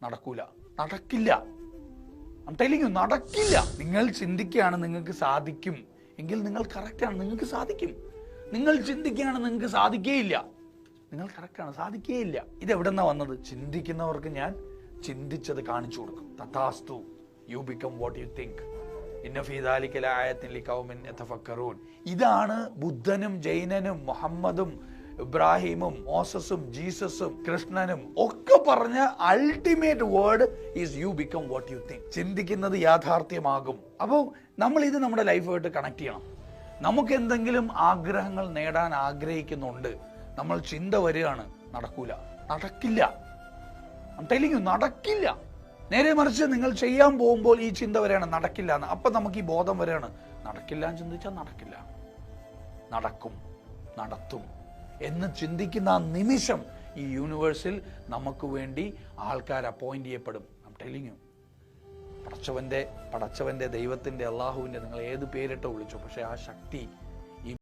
നടക്കൂല, നടക്കില്ല. നടക്കില്ല. നിങ്ങൾ ചിന്തിക്കുകയാണ് നിങ്ങൾക്ക് സാധിക്കും എങ്കിൽ നിങ്ങൾ കറക്റ്റാണ്, നിങ്ങൾക്ക് സാധിക്കും. നിങ്ങൾ ചിന്തിക്കുകയാണ് നിങ്ങൾക്ക് സാധിക്കേയില്ല, നിങ്ങൾ കറക്റ്റാണ്, സാധിക്കേയില്ല. ഇതെവിടെന്നാ വന്നത്? ചിന്തിക്കുന്നവർക്ക് ഞാൻ ചിന്തിച്ചത് കാണിച്ചു കൊടുക്കും. തഥാസ്തു, you become what you think. ഇന്ന ഫീ ദാലിക ലആയത്തിൻ ലിഖൗമിൻ യതഫക്കറൂൻ. ഇതാണ് ബുദ്ധനും ജൈനനും മുഹമ്മദും ഇബ്രാഹിമും മോസസും ജീസസും കൃഷ്ണനും ഒക്കെ പറഞ്ഞ ultimate word is U become what you think. ചിന്തിക്കുന്നത് യാഥാർത്ഥ്യമാകും. അപ്പോൾ നമ്മൾ ഇത് നമ്മുടെ ലൈഫായിട്ട് കണക്ട് ചെയ്യണം. നമുക്ക് എന്തെങ്കിലും ആഗ്രഹങ്ങൾ നേടാൻ ആഗ്രഹിക്കുന്നുണ്ട്, നമ്മൾ ചിന്ത വരികയാണ് നടക്കൂല, നടക്കില്ല, നടക്കില്ല. നേരെ മറിച്ച് നിങ്ങൾ ചെയ്യാൻ പോകുമ്പോൾ ഈ ചിന്ത വരെയാണ് നടക്കില്ല എന്ന്. അപ്പൊ നമുക്ക് ഈ ബോധം വരെയാണ് നടക്കില്ല എന്ന് ചിന്തിച്ചാൽ നടക്കില്ല, നടക്കും, നടത്തും എന്ന് ചിന്തിക്കുന്ന ആ നിമിഷം ഈ യൂണിവേഴ്സിൽ നമുക്ക് വേണ്ടി ആൾക്കാർ അപ്പോയിന്റ് ചെയ്യപ്പെടും. പടച്ചവന്റെ ദൈവത്തിന്റെ അള്ളാഹുവിന്റെ നിങ്ങൾ ഏത് പേരിട്ട് വിളിച്ചു, പക്ഷെ ആ ശക്തി